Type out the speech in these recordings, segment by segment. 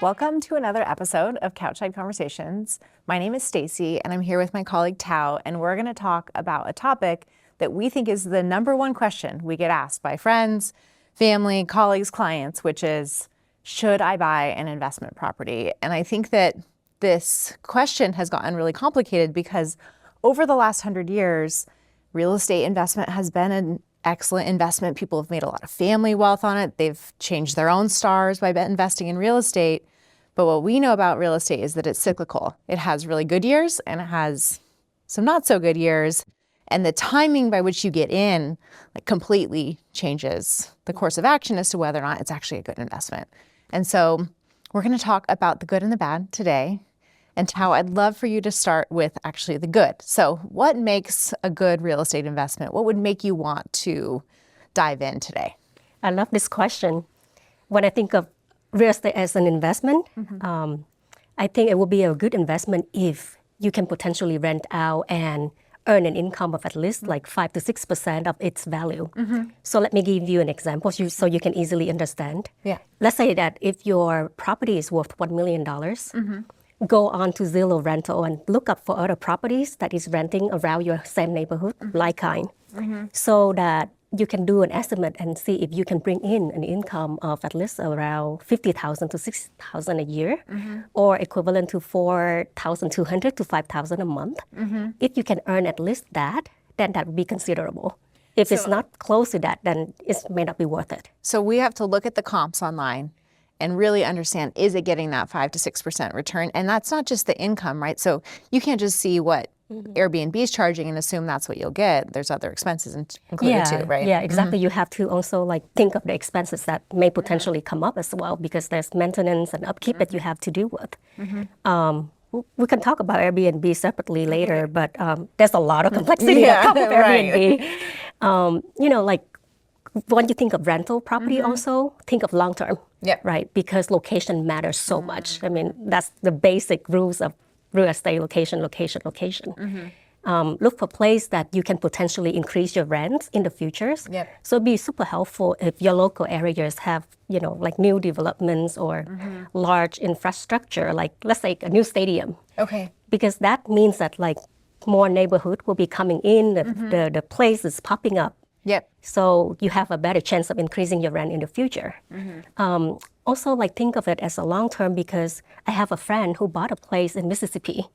Welcome to another episode of Couchside Conversations. My name is Stacey, and I'm here with my colleague Thao, and we're going to talk about a topic that we think is the number one question we get asked by friends, family, colleagues, clients, which is, should I buy an investment property? And I think that this question has gotten really complicated because over the last 100 years, real estate investment has been an excellent investment. People have made a lot of family wealth on it. They've changed their own stars by investing in real estate. But what we know about real estate is that it's cyclical. It has really good years and it has some not so good years. And the timing by which you get in completely changes the course of action as to whether or not it's actually a good investment. And so we're going to talk about the good and the bad today. And Thao, I'd love for you to start with actually the good. So what makes a good real estate investment? What would make you want to dive in today? I love this question. When I think of real estate as an investment, I think it will be a good investment if you can potentially rent out and earn an income of at least like 5 to 6% of its value. So let me give you an example so you can easily understand. Yeah. Let's say that if your property is worth $1 million, go on to Zillow rental and look up for other properties that is renting around your same neighborhood, like kind, so that you can do an estimate and see if you can bring in an income of at least around $50,000 to $60,000 a year, or equivalent to $4,200 to $5,000 a month. If you can earn at least that, then that would be considerable. If it's not close to that, then it may not be worth it. So we have to look at the comps online and really understand, is it getting that 5 to 6% return? And that's not just the income, right? So you can't just see what Airbnb is charging and assume that's what you'll get. There's other expenses included too, right? Yeah, exactly. You have to also think of the expenses that may potentially come up as well, because there's maintenance and upkeep that you have to deal with. We can talk about Airbnb separately later, but there's a lot of complexity on top of Airbnb. When you think of rental property also, think of long-term, right? Because location matters so much. I mean, that's the basic rules of real estate: location. Look for place that you can potentially increase your rents in the futures. So it'd be super helpful if your local areas have, new developments or large infrastructure, like let's say a new stadium. Okay. Because that means that more neighborhood will be coming in, the place is popping up. So you have a better chance of increasing your rent in the future. Also, think of it as a long term, because I have a friend who bought a place in Mississippi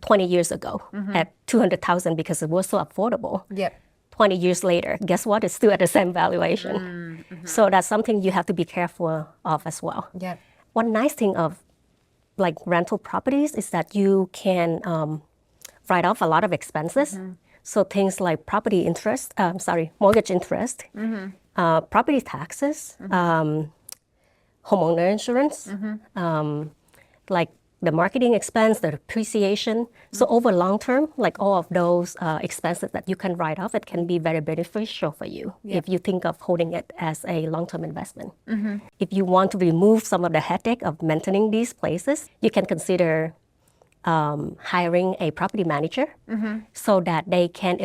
20 years ago at $200,000 because it was so affordable. 20 years later, guess what? It's still at the same valuation. So that's something you have to be careful of as well. One nice thing of rental properties is that you can write off a lot of expenses. So things like mortgage interest, property taxes, homeowner insurance, like the marketing expense, the depreciation. So over long term, all of those expenses that you can write off, it can be very beneficial for you if you think of holding it as a long-term investment. If you want to remove some of the headache of maintaining these places, you can consider hiring a property manager so that they can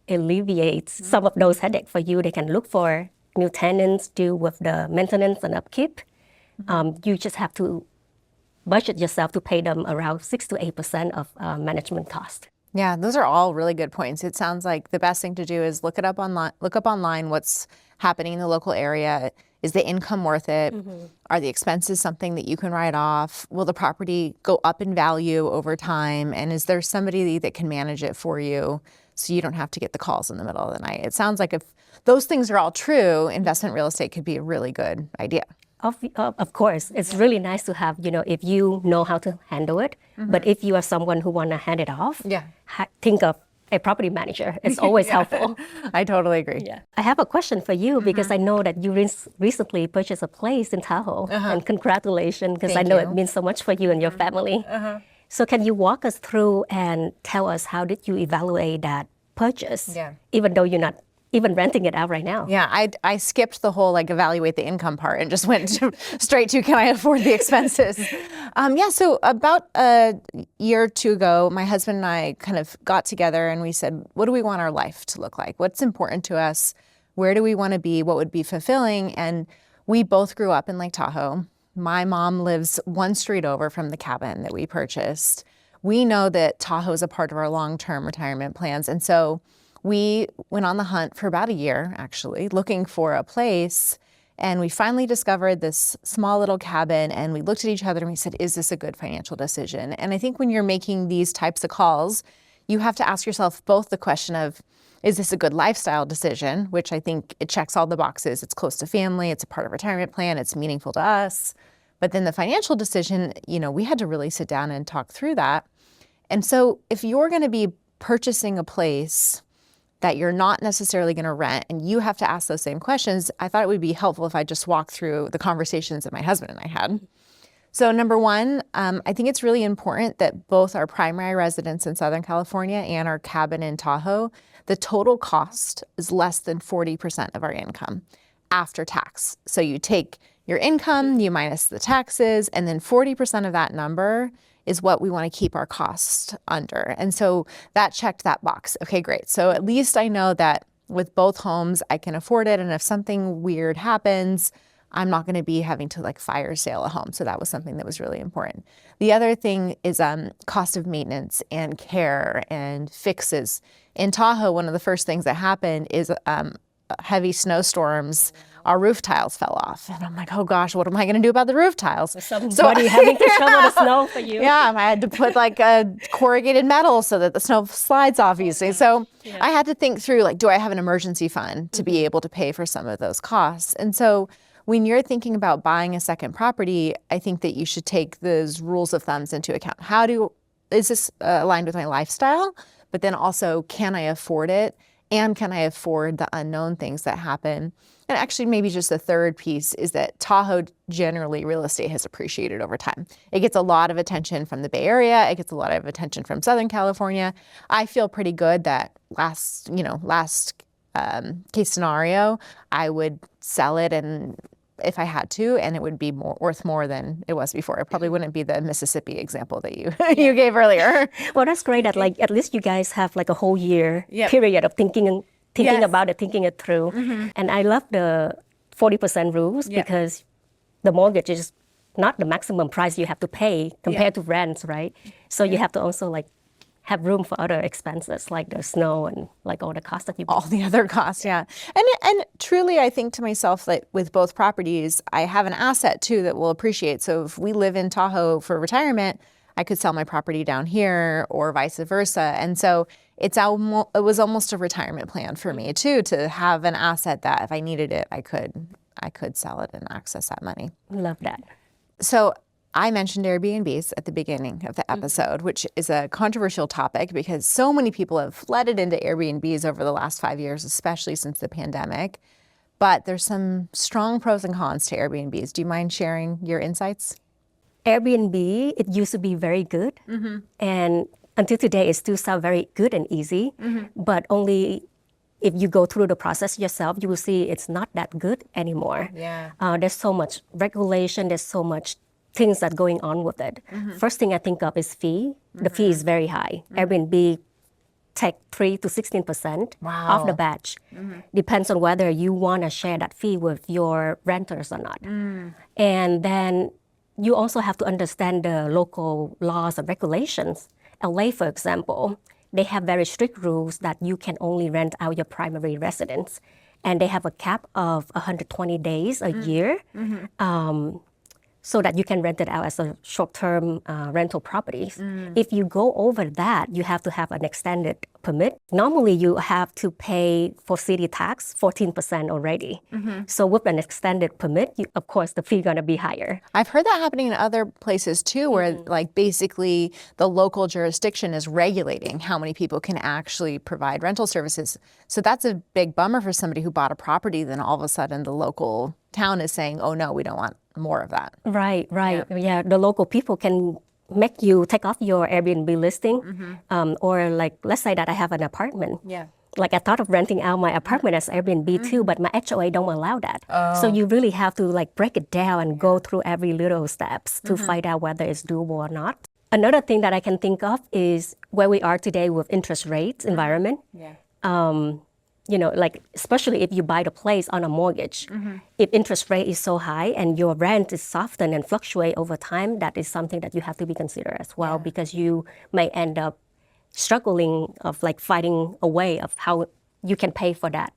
alleviate some of those headaches for you. They can look for new tenants, deal with the maintenance and upkeep. You just have to budget yourself to pay them around 6 to 8% of management cost. Yeah, those are all really good points. It sounds like the best thing to do is look up online what's happening in the local area. Is the income worth it? Are the expenses something that you can write off? Will the property go up in value over time? And is there somebody that can manage it for you so you don't have to get the calls in the middle of the night? It sounds like if those things are all true, investment real estate could be a really good idea. Of course, it's really nice to have, if you know how to handle it. But if you are someone who want to hand it off, think of a property manager. It's always helpful. I totally agree. I have a question for you, because I know that you recently purchased a place in Tahoe. And congratulations, because I know it means so much for you and your family. So can you walk us through and tell us, how did you evaluate that purchase, even though you're not even renting it out right now? I skipped the whole evaluate the income part and just went straight to, can I afford the expenses? So about a year or two ago, my husband and I kind of got together and we said, what do we want our life to look like? What's important to us? Where do we want to be? What would be fulfilling? And we both grew up in Lake Tahoe. My mom lives one street over from the cabin that we purchased. We know that Tahoe is a part of our long-term retirement plans. And so we went on the hunt for about a year, actually, looking for a place. And we finally discovered this small little cabin, and we looked at each other and we said, is this a good financial decision? And I think when you're making these types of calls, you have to ask yourself both the question of, is this a good lifestyle decision? Which I think it checks all the boxes. It's close to family, it's a part of retirement plan, it's meaningful to us. But then the financial decision, we had to really sit down and talk through that. And so if you're going to be purchasing a place that you're not necessarily going to rent, and you have to ask those same questions, I thought it would be helpful if I just walk through the conversations that my husband and I had. So number one, I think it's really important that both our primary residence in Southern California and our cabin in Tahoe, the total cost is less than 40% of our income after tax. So you take your income, you minus the taxes, and then 40% of that number is what we want to keep our costs under. And so that checked that box. Okay, great. So at least I know that with both homes, I can afford it. And if something weird happens, I'm not going to be having to fire sale a home. So that was something that was really important. The other thing is cost of maintenance and care and fixes. In Tahoe, one of the first things that happened is heavy snowstorms. Our roof tiles fell off. And I'm like, oh gosh, what am I going to do about the roof tiles? Somebody having to shovel the snow for you. Yeah, I had to put a corrugated metal so that the snow slides off easily. So I had to think through, do I have an emergency fund to be able to pay for some of those costs? And so when you're thinking about buying a second property, I think that you should take those rules of thumbs into account. Is this aligned with my lifestyle? But then also, can I afford it? And can I afford the unknown things that happen? And actually, maybe just the third piece is that Tahoe, generally, real estate has appreciated over time. It gets a lot of attention from the Bay Area. It gets a lot of attention from Southern California. I feel pretty good that last case scenario, I would sell it and if I had to, and it would be worth more than it was before. It probably wouldn't be the Mississippi example that you you gave earlier. Well, that's great that at least you guys have a whole year period of thinking about it, thinking it through. And I love the 40% rules because the mortgage is not the maximum price you have to pay compared to rents, right? So you have to also have room for other expenses like the snow and all the costs that you pay. All the other costs, yeah. And truly, I think to myself that with both properties, I have an asset too that will appreciate. So if we live in Tahoe for retirement, I could sell my property down here or vice versa. And so it was almost a retirement plan for me too, to have an asset that if I needed it, I could sell it and access that money. Love that. So I mentioned Airbnbs at the beginning of the episode, which is a controversial topic because so many people have flooded into Airbnbs over the last 5 years, especially since the pandemic. But there's some strong pros and cons to Airbnbs. Do you mind sharing your insights? Airbnb, it used to be very good. And until today, it still sounds very good and easy. But only if you go through the process yourself, you will see it's not that good anymore. Yeah. There's so much regulation. There's so much things that going on with it. First thing I think of is fee. The fee is very high. Airbnb take 3 to 16% off the batch. Depends on whether you want to share that fee with your renters or not. And then you also have to understand the local laws and regulations. LA, for example, they have very strict rules that you can only rent out your primary residence. And they have a cap of 120 days a year. So that you can rent it out as a short-term rental properties. If you go over that, you have to have an extended permit. Normally, you have to pay for city tax 14% already. So with an extended permit, of course, the fee gonna be higher. I've heard that happening in other places too, where basically the local jurisdiction is regulating how many people can actually provide rental services. So that's a big bummer for somebody who bought a property, then all of a sudden the local town is saying, oh no, we don't want more of that. Right. Yeah, the local people can make you take off your Airbnb listing. Or let's say that I have an apartment. I thought of renting out my apartment as Airbnb too, but my HOA don't allow that. So you really have to break it down and go through every little steps to find out whether it's doable or not. Another thing that I can think of is where we are today with interest rates environment. like especially if you buy the place on a mortgage, if interest rate is so high and your rent is softened and fluctuate over time, that is something that you have to be considered as well, because you may end up struggling of like finding a way of how you can pay for that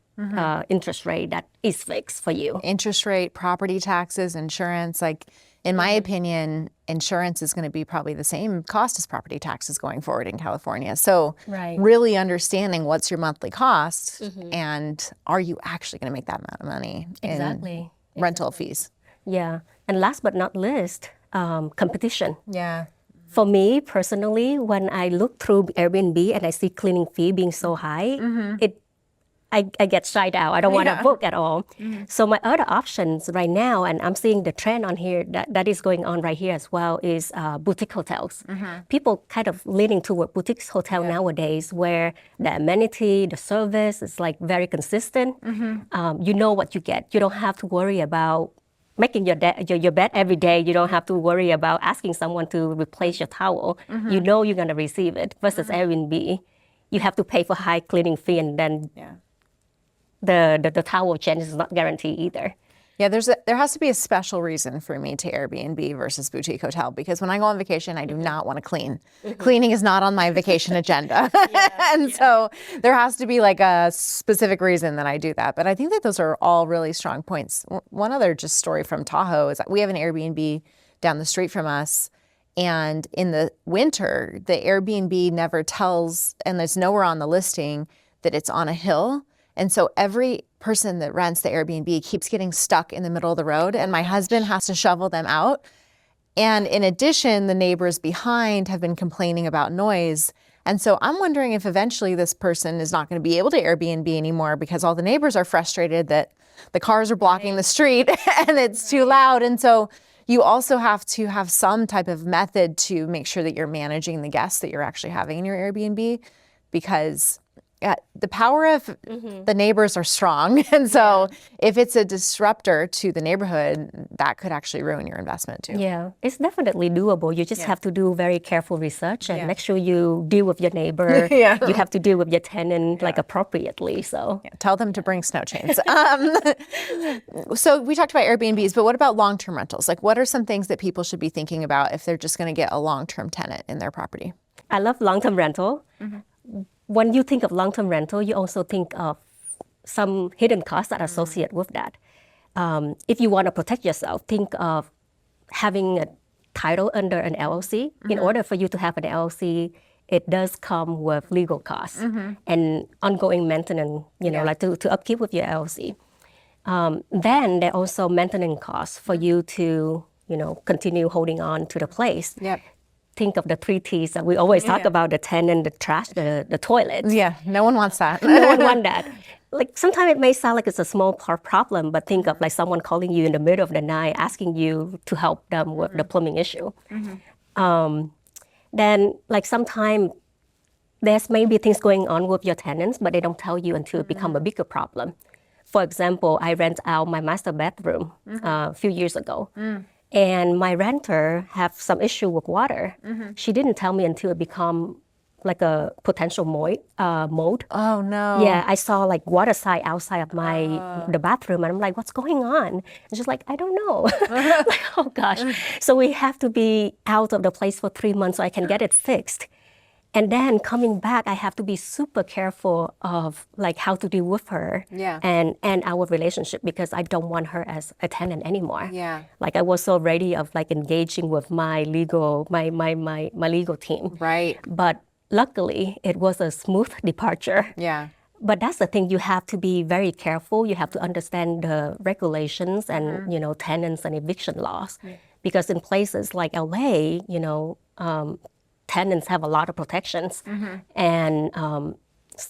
interest rate that is fixed for you. Interest rate, property taxes, insurance, like in my opinion, insurance is going to be probably the same cost as property taxes going forward in California. So really understanding what's your monthly cost and are you actually going to make that amount of money in rental fees? Yeah. And last but not least, competition. Yeah. For me personally, when I look through Airbnb and I see cleaning fee being so high, I get shied out. I don't want to book at all. So my other options right now, and I'm seeing the trend on here that is going on right here as well, is boutique hotels. People kind of leaning toward boutique hotel nowadays, where the amenity, the service is like very consistent. You know what you get. You don't have to worry about making your bed every day. You don't have to worry about asking someone to replace your towel. You know you're going to receive it. Versus Airbnb, you have to pay for high cleaning fee, and then the towel change is not guaranteed either. Yeah, there has to be a special reason for me to Airbnb versus boutique hotel, because when I go on vacation, I do not want to clean. Cleaning is not on my vacation agenda. So there has to be like a specific reason that I do that. But I think that those are all really strong points. One other just story from Tahoe is that we have an Airbnb down the street from us. And in the winter, the Airbnb never tells, and there's nowhere on the listing that it's on a hill. And so every person that rents the Airbnb keeps getting stuck in the middle of the road, and my husband has to shovel them out. And in addition, the neighbors behind have been complaining about noise. And so I'm wondering if eventually this person is not going to be able to Airbnb anymore because all the neighbors are frustrated that the cars are blocking the street and it's too loud. And so you also have to have some type of method to make sure that you're managing the guests that you're actually having in your Airbnb, because the power of the neighbors are strong. And so if it's a disruptor to the neighborhood, that could actually ruin your investment too. Yeah, it's definitely doable. You just have to do very careful research and make sure you deal with your neighbor. You have to deal with your tenant like appropriately. So tell them to bring snow chains. So we talked about Airbnbs, but what about long-term rentals? Like, what are some things that people should be thinking about if they're just going to get a long-term tenant in their property? I love long-term rental. When you think of long-term rental, you also think of some hidden costs that are associated with that. If you want to protect yourself, think of having a title under an LLC. In order for you to have an LLC, it does come with legal costs and ongoing maintenance, like to upkeep with your LLC. Then there are also maintenance costs for you to, continue holding on to the place. Think of the 3 T's that we always talk about: the tenant, the trash, the toilet. Yeah, no one wants that. No one wants that. Like, sometimes it may sound like it's a small problem, but think of like someone calling you in the middle of the night asking you to help them with the plumbing issue. Then like sometimes there's maybe things going on with your tenants, but they don't tell you until it becomes a bigger problem. For example, I rent out my master bedroom a few years ago. And my renter have some issue with water. She didn't tell me until it become like a potential mold. Oh no! Yeah, I saw like water side outside of the bathroom, and I'm like, "What's going on?" And she's like, "I don't know." Like, oh gosh! So we have to be out of the place for 3 months so I can get it fixed. And then coming back, I have to be super careful of like how to deal with her and our relationship, because I don't want her as a tenant anymore. Like, I was so ready of like engaging with my legal legal team. But luckily, it was a smooth departure. But that's the thing, you have to be very careful. You have to understand the regulations and tenants and eviction laws, because in places like LA, tenants have a lot of protections, and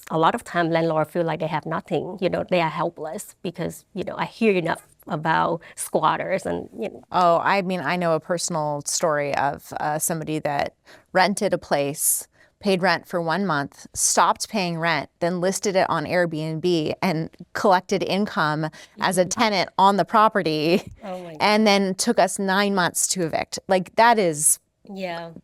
a lot of time landlords feel like they have nothing. They are helpless because I hear enough about squatters and. Oh, I mean, I know a personal story of somebody that rented a place, paid rent for 1 month, stopped paying rent, then listed it on Airbnb and collected income as a tenant on the property, and then took us 9 months to evict. Like, that is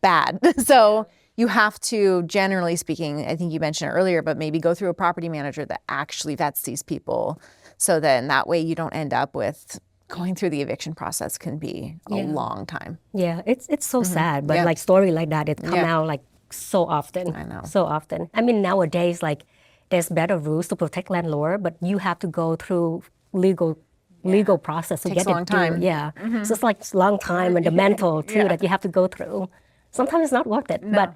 bad. So you have to, generally speaking, I think you mentioned it earlier, but maybe go through a property manager that actually vets these people. So then that way you don't end up with going through the eviction process can be a long time. Yeah, it's so sad, but like story like that, it come out like so often. I know. So often. I mean, nowadays, like there's better rules to protect landlord, but you have to go through legal process to Takes get a long it through. time. Yeah, so it's like a long time and the mental too that you have to go through. Sometimes it's not worth it, but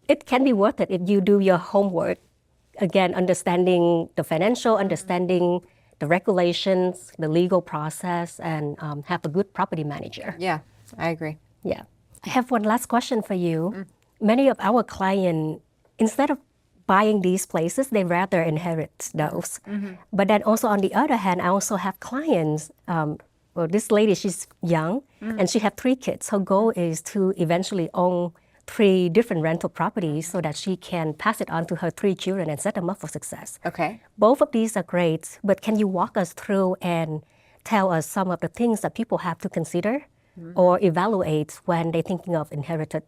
it can be worth it if you do your homework. Again, understanding the financial, understanding the regulations, the legal process, and have a good property manager. Yeah, I agree. Yeah. I have one last question for you. Many of our clients, instead of buying these places, they rather inherit those. But then also on the other hand, I also have clients, well, this lady, she's young and she have 3 kids. Her goal is to eventually own 3 different rental properties so that she can pass it on to her 3 children and set them up for success. Okay. Both of these are great, but can you walk us through and tell us some of the things that people have to consider or evaluate when they're thinking of inherited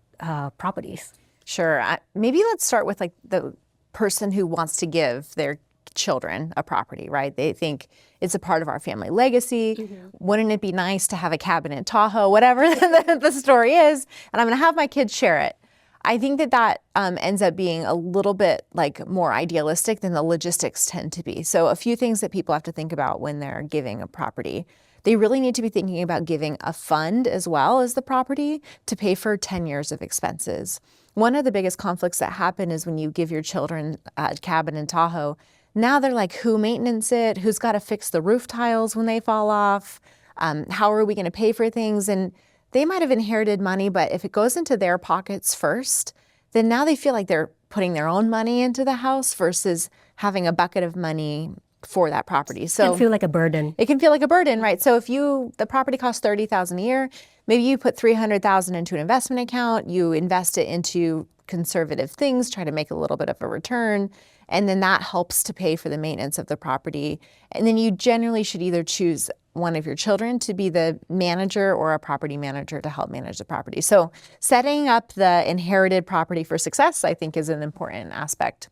properties? Sure. Maybe let's start with like the person who wants to give their children a property, right? They think it's a part of our family legacy. Wouldn't it be nice to have a cabin in Tahoe, whatever the story is, and I'm going to have my kids share it. I think that ends up being a little bit like more idealistic than the logistics tend to be. So a few things that people have to think about when they're giving a property. They really need to be thinking about giving a fund as well as the property to pay for 10 years of expenses. One of the biggest conflicts that happen is when you give your children a cabin in Tahoe. Now they're like, who maintenance it? Who's got to fix the roof tiles when they fall off? How are we going to pay for things? And they might have inherited money, but if it goes into their pockets first, then now they feel like they're putting their own money into the house versus having a bucket of money for that property. So it can feel like a burden. It can feel like a burden, right? So if the property costs $30,000 a year, maybe you put $300,000 into an investment account, you invest it into conservative things, try to make a little bit of a return, and then that helps to pay for the maintenance of the property. And then you generally should either choose one of your children to be the manager or a property manager to help manage the property. So setting up the inherited property for success, I think, is an important aspect.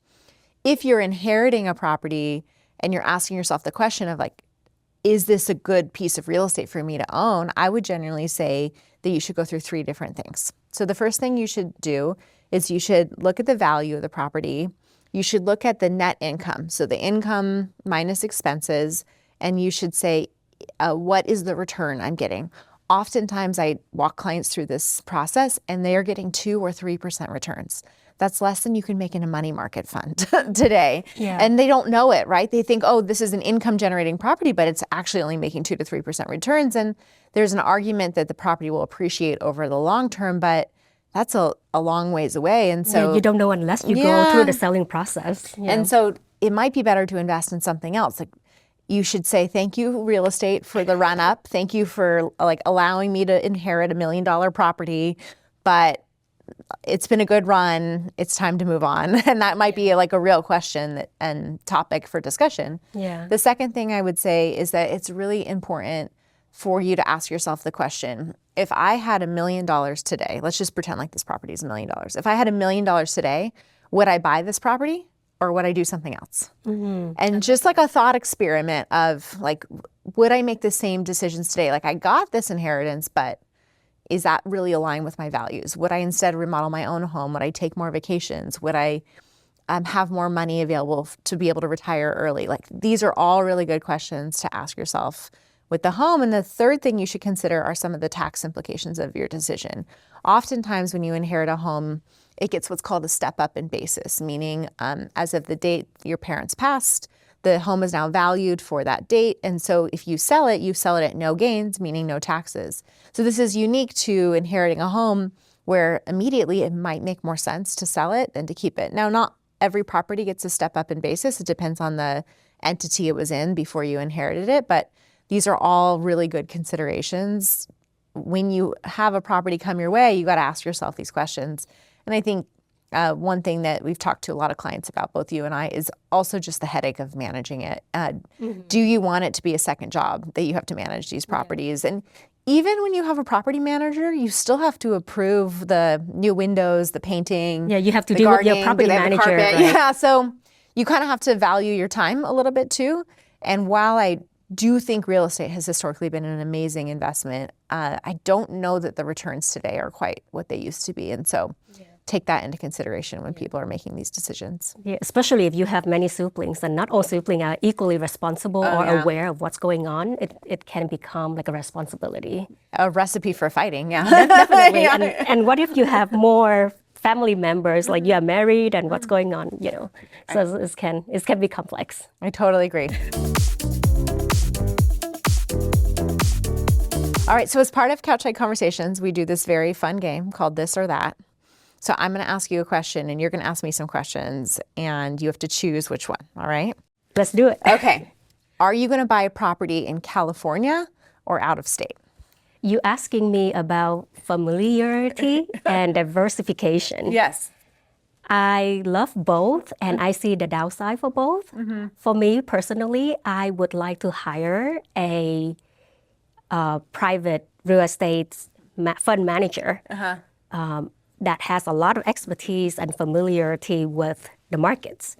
If you're inheriting a property and you're asking yourself the question of like, is this a good piece of real estate for me to own? I would generally say that you should go through 3 different things. So the first thing you should do is you should look at the value of the property. You should look at the net income. So the income minus expenses, and you should say, what is the return I'm getting? Oftentimes I walk clients through this process and they are getting 2 or 3% returns. That's less than you can make in a money market fund today. Yeah. And they don't know it, right? They think, oh, this is an income generating property, but it's actually only making 2 to 3% returns. And there's an argument that the property will appreciate over the long term, but that's a long ways away. And so you don't know unless you go through the selling process. Yeah. And so it might be better to invest in something else. Like you should say, thank you, real estate, for the run up. Thank you for like allowing me to inherit $1 million property, but it's been a good run. It's time to move on. And that might be like a real question and topic for discussion. Yeah. The second thing I would say is that it's really important for you to ask yourself the question, if I had $1 million today, let's just pretend like this property is $1 million. If I had $1 million today, would I buy this property or would I do something else? And just like a thought experiment of like, would I make the same decisions today? Like I got this inheritance, but is that really aligned with my values? Would I instead remodel my own home? Would I take more vacations? Would I have more money available to be able to retire early? Like these are all really good questions to ask yourself with the home. And the third thing you should consider are some of the tax implications of your decision. Oftentimes when you inherit a home, it gets what's called a step up in basis, meaning as of the date your parents passed, the home is now valued for that date. And so if you sell it at no gains, meaning no taxes. So this is unique to inheriting a home where immediately it might make more sense to sell it than to keep it. Now, not every property gets a step up in basis. It depends on the entity it was in before you inherited it. But these are all really good considerations. When you have a property come your way, you got to ask yourself these questions. And I think one thing that we've talked to a lot of clients about, both you and I, is also just the headache of managing it. Do you want it to be a second job that you have to manage these properties? And even when you have a property manager, you still have to approve the new windows, the painting. Yeah, you have to deal with your property manager. Right? Yeah, so you kind of have to value your time a little bit too. And while I do think real estate has historically been an amazing investment, I don't know that the returns today are quite what they used to be. And so take that into consideration when people are making these decisions. Yeah, especially if you have many siblings, and not all siblings are equally responsible or aware of what's going on. It can become like a responsibility. A recipe for fighting, yeah. Definitely. And what if you have more family members, like you are married and what's going on, So it can be complex. I totally agree. All right, so as part of Couchside Conversations, we do this very fun game called This or That. So I'm going to ask you a question and you're going to ask me some questions and you have to choose which one, all right? Let's do it. Okay. Are you going to buy a property in California or out of state? You asking me about familiarity and diversification. Yes. I love both and I see the downside for both. For me personally, I would like to hire a private real estate fund manager that has a lot of expertise and familiarity with the markets,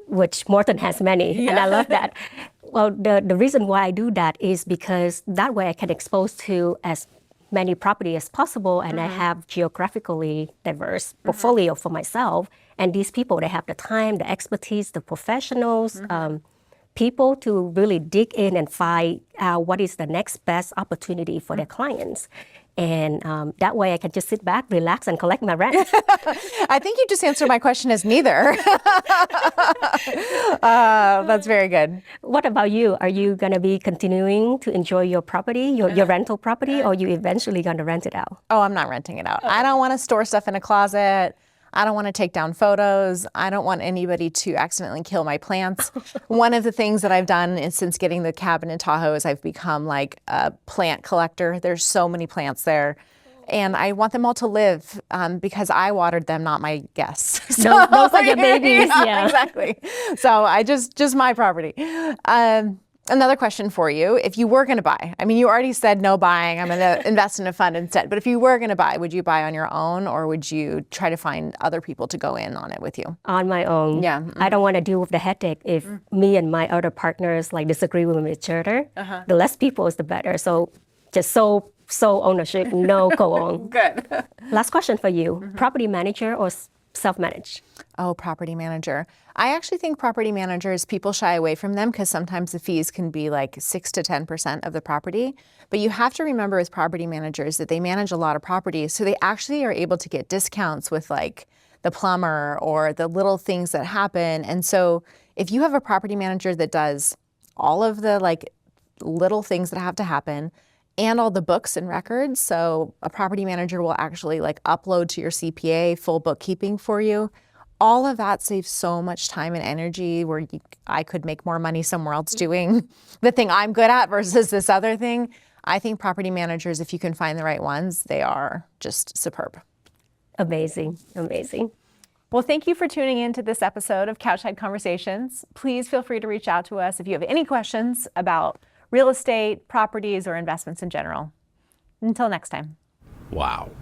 which Morton has many, and I love that. Well, the reason why I do that is because that way I can expose to as many property as possible, and I have geographically diverse portfolio for myself. And these people, they have the time, the expertise, the professionals, people to really dig in and find out what is the next best opportunity for their clients. And that way I can just sit back, relax, and collect my rent. I think you just answered my question as neither. That's very good. What about you? Are you going to be continuing to enjoy your property, your rental property, or are you eventually going to rent it out? Oh, I'm not renting it out. I don't want to store stuff in a closet. I don't want to take down photos. I don't want anybody to accidentally kill my plants. One of the things that I've done is since getting the cabin in Tahoe is I've become like a plant collector. There's so many plants there. And I want them all to live because I watered them, not my guests. So, those are your babies. Yeah, exactly. So I just my property. Another question for you. If you were going to buy, I mean, you already said no buying, I'm going to invest in a fund instead. But if you were going to buy, would you buy on your own or would you try to find other people to go in on it with you? On my own. Yeah. I don't want to deal with the headache if me and my other partners like disagree with each other. The less people is the better. So just sole ownership, no co-own. Good. Last question for you. Property manager or self-managed? Oh, property manager. I actually think property managers, people shy away from them because sometimes the fees can be like 6 to 10% of the property. But you have to remember as property managers that they manage a lot of properties. So they actually are able to get discounts with like the plumber or the little things that happen. And so if you have a property manager that does all of the like little things that have to happen and all the books and records, so a property manager will actually like upload to your CPA full bookkeeping for you. All of that saves so much time and energy where I could make more money somewhere else doing the thing I'm good at versus this other thing. I think property managers, if you can find the right ones, they are just superb. Amazing, amazing. Well, thank you for tuning in to this episode of Couchside Conversations. Please feel free to reach out to us if you have any questions about real estate, properties, or investments in general. Until next time. Wow.